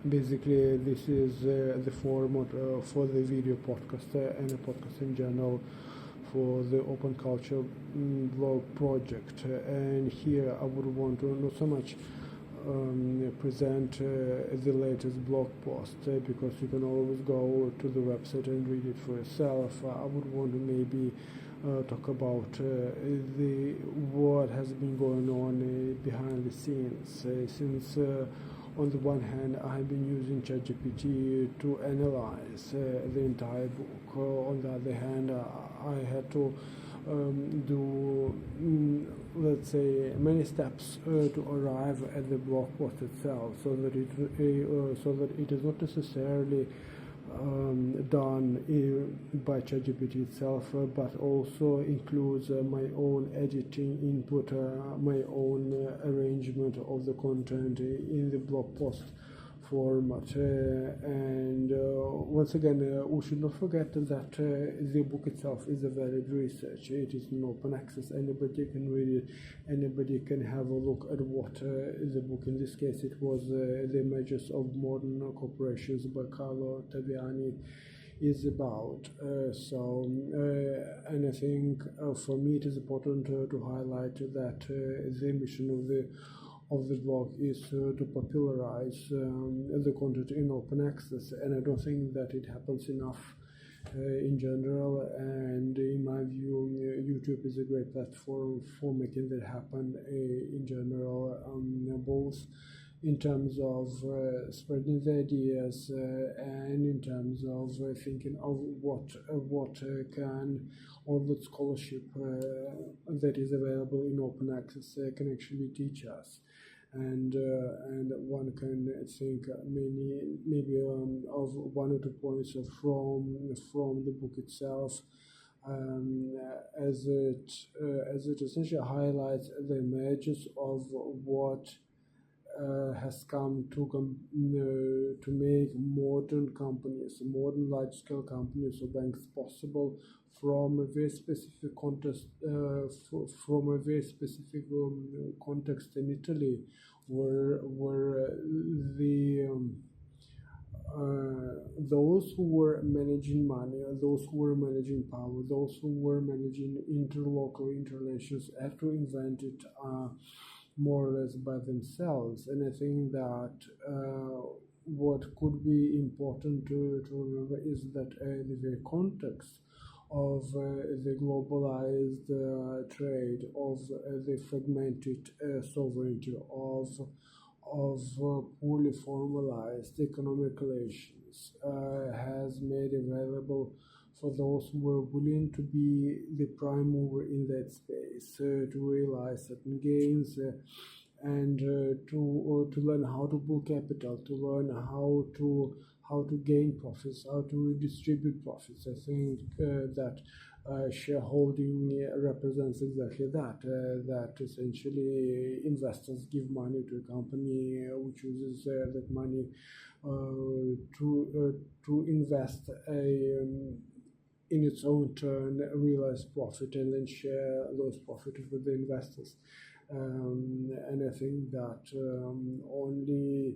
Basically, this is the format for the video podcast and a podcast in general for the Open Culture blog project. And here I would want to not so much present the latest blog post because you can always go to the website and read it for yourself. I would want to maybe talk about what has been going on behind the scenes since on the one hand I have been using ChatGPT to analyze the entire book. On the other hand, I had to do let's say many steps to arrive at the blog post itself, so that it is not necessarily done by ChatGPT itself, but also includes my own editing input, my own arrangement of the content in the blog post format. And once again, we should not forget that the book itself is a valid research. It is in open access. Anybody can read it. Anybody can have a look at what the book, in this case it was The Emergence of Modern Corporations by Carlo Taviani, is about. And I think for me it is important to highlight that the mission of the blog is to popularize the content in open access, and I don't think that it happens enough in general. And in my view, YouTube is a great platform for making that happen in general, both in terms of spreading the ideas and in terms of thinking of what can all the scholarship that is available in open access can actually teach us. And one can think maybe of one or two points from the book itself, as it essentially highlights the emergence of what has come to make modern companies, modern large-scale companies or banks possible from a very specific context, context in Italy, where the those who were managing money, those who were managing power, those who were managing interlocal interrelations have to invent it more or less by themselves. And I think that what could be important to remember is that the very context of the globalized trade, of the fragmented sovereignty, of poorly formalized economic relations has made available for those who were willing to be the prime mover in that space, to realize certain gains and to learn how to build capital, to learn how to gain profits, how to redistribute profits. I think that shareholding represents exactly that. That essentially investors give money to a company which uses that money to invest in its own turn realize profit and then share those profits with the investors. And I think that only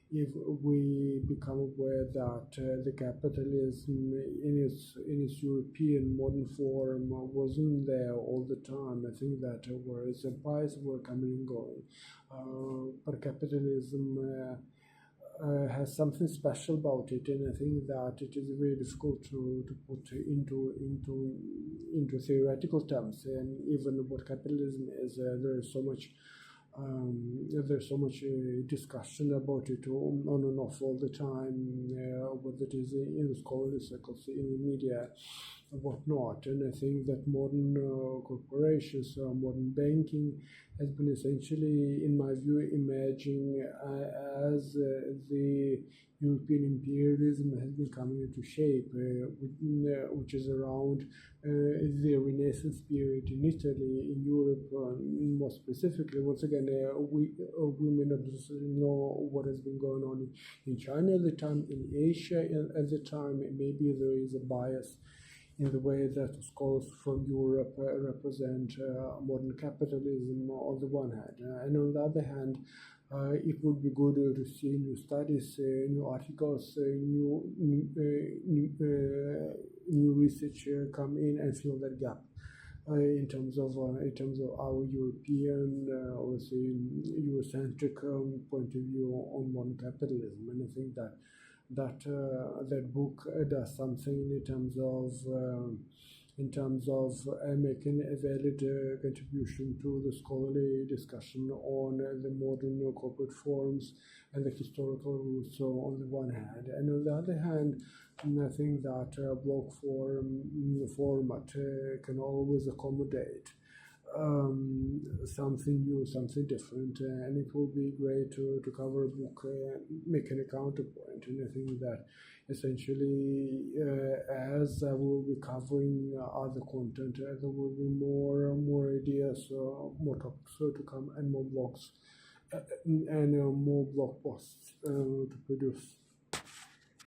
if we become aware that the capitalism in its European modern form wasn't there all the time. I think that whereas empires were coming and going, but capitalism has something special about it, and I think that it is very difficult to put into theoretical terms. And even what capitalism is, there's so much discussion about it on and off all the time, whether it is in the scholarly circles, in the media, whatnot. And I think that modern corporations, modern banking has been essentially, in my view, emerging as the European imperialism has been coming into shape, which is around the Renaissance period in Italy, in Europe, more specifically. Once again, we may not necessarily know what has been going on in China at the time, in Asia at the time. Maybe there is a bias in the way that scholars from Europe represent modern capitalism on the one hand, and on the other hand, It would be good to see new studies, new articles, new research come in and fill that gap. In terms of our European, or say Eurocentric point of view on modern capitalism, and I think that book does something in terms of making a valid contribution to the scholarly discussion on the modern corporate forms and the historical roots on the one hand, and on the other hand, I think that blog format can always accommodate something new, something different, and it will be great to cover a book, making a counterpoint. And I think that essentially, as I will be covering other content, there will be more ideas, more topics to come, and more blogs and more blog posts to produce.